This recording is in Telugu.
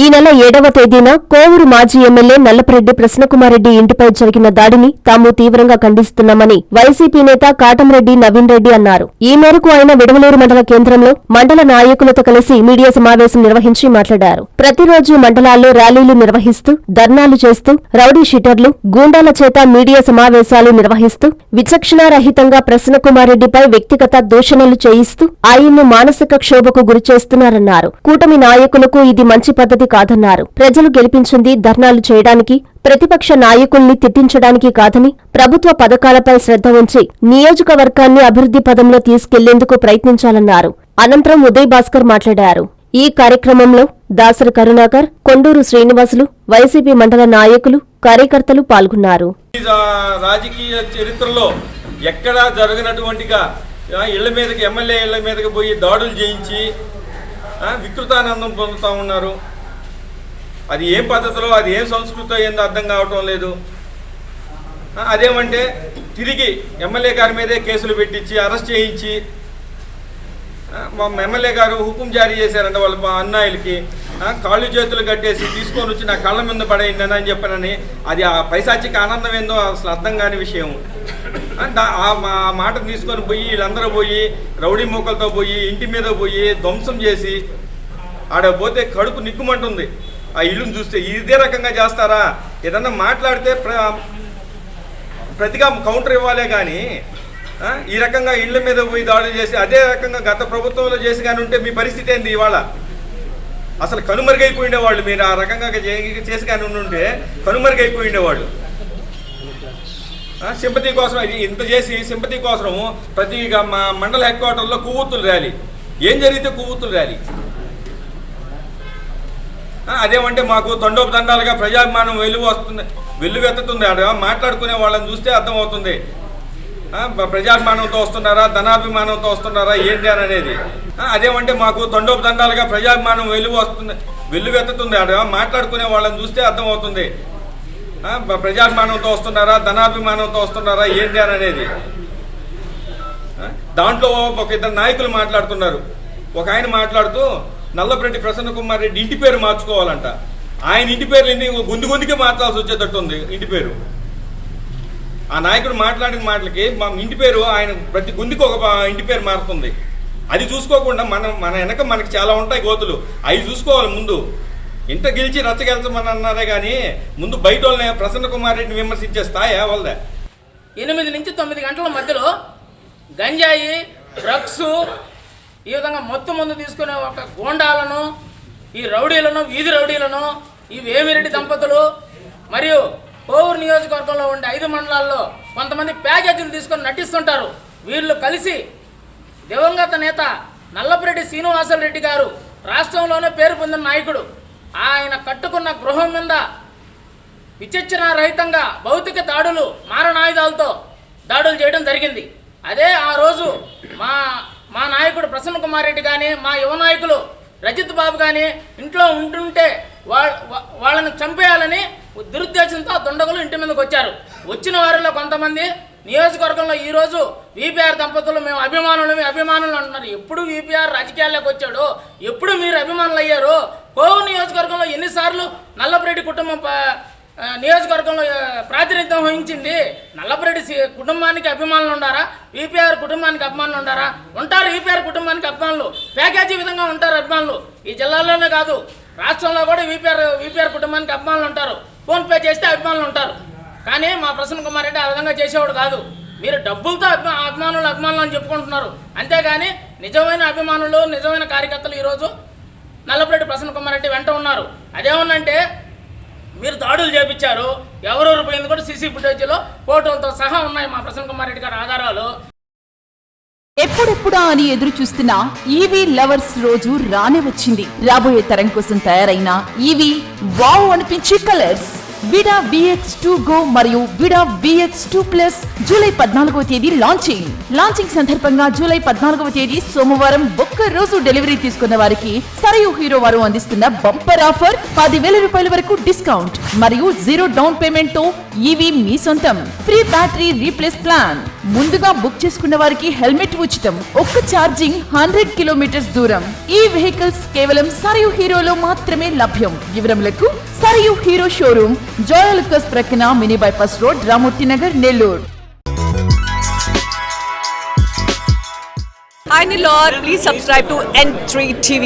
ఈ నెల 7వ తేదీన కోవూరు మాజీ ఎమ్మెల్యే నల్లపరెడ్డి ప్రసన్నకుమారెడ్డి ఇంటిపై జరిగిన దాడిని తాము తీవ్రంగా ఖండిస్తున్నామని వైసీపీ నేత కాటంరెడ్డి నవీన్ రెడ్డి అన్నారు. ఈ మేరకు ఆయన విడవలూరు మండల కేంద్రంలో మండల నాయకులతో కలిసి మీడియా సమావేశం నిర్వహించి మాట్లాడారు. ప్రతిరోజు మండలాల్లో ర్యాలీలు నిర్వహిస్తూ ధర్నాలు చేస్తూ రౌడీ షీటర్లు, గూండాల చేత మీడియా సమావేశాలు నిర్వహిస్తూ విచక్షణారహితంగా ప్రసన్నకుమారెడ్డిపై వ్యక్తిగత దూషణలు చేయిస్తూ ఆయన్ను మానసిక క్షోభకు గురిచేస్తున్నారన్నారు. కూటమి నాయకులకు ఇది మంచి పద్ధతి కాదన్నారు. ప్రజలు గెలిపించింది ధర్నాలు చేయడానికి, ప్రతిపక్ష నాయకుల్ని తిట్టించడానికి కాదని ప్రభుత్వ పథకాలపై శ్రద్ధ ఉంచి నియోజకవర్గాన్ని అభివృద్ధి పదంలో తీసుకెళ్లేందుకు ప్రయత్నించాలన్నారు. అనంతరం ఉదయ్ భాస్కర్ మాట్లాడారు. ఈ కార్యక్రమంలో దాసరి కరుణాకర్, కొండూరు శ్రీనివాసులు, వైసీపీ మండల నాయకులు, కార్యకర్తలు పాల్గొన్నారు. రాజకీయ చరిత్రలో ఎక్కడా జరగనటువంటిగా ఇళ్ల మీదకి, ఎమ్మెల్యే ఇళ్ల మీదకి పోయి దాడులు చేయించి వికృతానందం పొందుతూ ఉన్నారు. అది ఏం పద్ధతిలో, అది ఏం సంస్కృతో ఏందో అర్థం కావటం లేదు. అదేమంటే తిరిగి ఎమ్మెల్యే గారి మీదే కేసులు పెట్టించి అరెస్ట్ చేయించి మా ఎమ్మెల్యే గారు హుకుం జారీ చేశారంట వాళ్ళ అన్నాయిలకి, కాళ్ళు చేతులు కట్టేసి తీసుకొని వచ్చి నా కళ్ళ మీద పడేయండి అని చెప్పానని. అది ఆ పైశాచిక ఆనందం ఏందో అసలు అర్థం కాని విషయం. ఆ మాట తీసుకొని పోయి వీళ్ళందరూ పోయి రౌడీ మూకలతో పోయి ఇంటి మీద పోయి ధ్వంసం చేసి ఆడ పోతే కడుపు నిక్కుమంటుంది. ఆ ఇల్లును చూస్తే ఇదే రకంగా చేస్తారా? ఏదన్నా మాట్లాడితే ప్రతిగా కౌంటర్ ఇవ్వాలే కానీ ఈ రకంగా ఇళ్ల మీద పోయి దాడులు చేసి అదే రకంగా గత ప్రభుత్వంలో చేసి కానీ ఉంటే మీ పరిస్థితి ఏంది? ఇవాళ అసలు కనుమరుగైపోయిండేవాళ్ళు. మీరు ఆ రకంగా చేసి కానీ ఉంటే కనుమరుగైపోయిండేవాళ్ళు. సింపతి కోసం అది ఇంత చేసి సింపతి కోసం ప్రతి మా మండల హెడ్ క్వార్టర్లో కొవ్వొత్తుల ర్యాలీ. ఏం జరిగితే కొవ్వొత్తుల ర్యాలీ? అదేమంటే మాకు తండోపతండాలుగా ప్రజాభిమానం వెల్లువెత్తుతుంది. ఆడ మాట్లాడుకునే వాళ్ళని చూస్తే అర్థమవుతుంది ప్రజాభిమానంతో వస్తున్నారా, ధనాభిమానంతో వస్తున్నారా ఏంటి అని అనేది. అదేమంటే మాకు తండోపతండాలుగా ప్రజాభిమానం వెల్లువెత్తుతుంది. ఆడ మాట్లాడుకునే వాళ్ళని చూస్తే అర్థమవుతుంది ప్రజాభిమానంతో వస్తున్నారా, ధనాభిమానంతో వస్తున్నారా ఏంటి అని అనేది. దాంట్లో ఒక ఇద్దరు నాయకులు మాట్లాడుతున్నారు. ఒక ఆయన మాట్లాడుతూ నల్లపరెడ్డి ప్రసన్నకుమారెడ్డి ఇంటి పేరు మార్చుకోవాలంట. ఆయన ఇంటి పేర్లు గొంతుకే మార్చాల్సి వచ్చేటట్టు ఉంది ఇంటి పేరు. ఆ నాయకుడు మాట్లాడిన మాటలకి మా ఇంటి పేరు ఆయన ప్రతి గొంతుకు ఒక ఇంటి పేరు మారుతుంది. అది చూసుకోకుండా మన వెనక మనకి చాలా ఉంటాయి గోతులు, అవి చూసుకోవాలి ముందు. ఇంట గెలిచి రచ్చగెలచమని అన్నారే కానీ ముందు బయట వాళ్ళని ప్రసన్నకుమారెడ్డిని విమర్శించే స్థాయి వాళ్ళదే. 8 నుంచి 9 గంటల మధ్యలో గంజాయి, డ్రగ్స్, ఈ విధంగా మొత్తం ముందు తీసుకునే ఒక గోండాలను, ఈ రౌడీలను, వీధి రౌడీలను, ఈ వేమిరెడ్డి దంపతులు మరియు కోవూరు నియోజకవర్గంలో ఉండే 5 మండలాల్లో కొంతమంది ప్యాకేజీలు తీసుకొని నటిస్తుంటారు. వీళ్ళు కలిసి దివంగత నేత నల్లపరెడ్డి శ్రీనివాసరెడ్డి గారు రాష్ట్రంలోనే పేరు పొందిన నాయకుడు, ఆయన కట్టుకున్న గృహం మీద విచక్షణారహితంగా భౌతిక దాడులు, మారణాయుధాలతో దాడులు చేయడం జరిగింది. అదే ఆ రోజు మా నాయకుడు ప్రసన్నకుమారెడ్డి కానీ, మా యువ నాయకులు రజిత్ బాబు కానీ ఇంట్లో ఉంటుంటే వాళ్ళని చంపేయాలని దురుద్దేశంతో దుండగులు ఇంటి మీదకి వచ్చారు. వచ్చిన వారిలో కొంతమంది నియోజకవర్గంలో ఈరోజు వీపీఆర్ దంపతులు మేము అభిమానులు అంటున్నారు. ఎప్పుడు వీపీఆర్ రాజకీయాల్లోకి వచ్చాడు? ఎప్పుడు మీరు అభిమానులు అయ్యారు? కోవూరు నియోజకవర్గంలో ఎన్నిసార్లు నల్లపరెడ్డి కుటుంబం నియోజకవర్గంలో ప్రాతినిధ్యం వహించింది? నల్లపరెడ్డి కుటుంబానికి అభిమానులు ఉండారా? వీపీఆర్ కుటుంబానికి అభిమానులు ఉండారా? ఉంటారు. వీపీఆర్ కుటుంబానికి అభిమానులు ప్యాకేజీ విధంగా ఉంటారు అభిమానులు. ఈ జిల్లాలోనే కాదు, రాష్ట్రంలో కూడా వీపీఆర్ కుటుంబానికి అభిమానులు ఉంటారు. ఫోన్పే చేస్తే అభిమానులు ఉంటారు. కానీ మా ప్రసన్నకుమారెడ్డి ఆ విధంగా చేసేవాడు కాదు. మీరు డబ్బులతో అభిమానులు అని చెప్పుకుంటున్నారు. అంతేగాని నిజమైన అభిమానులు, నిజమైన కార్యకర్తలు ఈరోజు నల్లపరెడ్డి ప్రసన్నకుమారెడ్డి వెంట ఉన్నారు. అదేమన్నంటే మీరు దాడులు చేపించారు, ఎవరెవరు పోయింది కూడా సీసీ ఫుటేజీలో ఫోటోలతో సహా ఉన్నాయి మా ప్రసన్నకుమారెడ్డి గారి ఆధారాలు. ఎప్పుడెప్పుడా అని ఎదురు చూస్తున్న ఈవీ లవర్స్ రోజు రానే వచ్చింది. రాబోయే తరం కోసం తయారైన ఈవీ వావ్ అనిపించే కలర్స్ విడా VX2 Go మరియు విడా VX2 Plus జూలై 14వ తేదీ లాంచింగ్ సందర్భంగా జూలై 14వ తేదీ సోమవారం ఒక్క రోజు డెలివరీ తీసుకున్న వారికి సరయు హీరో వారు అందిస్తున్న బంపర్ ఆఫర్ 10,000 రూపాయల వరకు డిస్కౌంట్ మరియు 0 డౌన్ పేమెంట్ తో ఈవీ మీ సొంతం. Free battery replace plan. ముందుగా బుక్ చేసుకున్న వారికి హెల్మెట్ ఉచితం. ఒక్క ఛార్జింగ్ 100 కిలోమీటర్స్ దూరం. ఈ వెహికల్స్ కేవలం సరియు హీరోలో మాత్రమే లభ్యం. వివరములకు సరియు హీరో షోరూమ్, జోయలుకస్ ప్రక్కన, mini bypass road, Ramurthy Nagar, Nellore. Hi Nilor, please subscribe to N3 TV.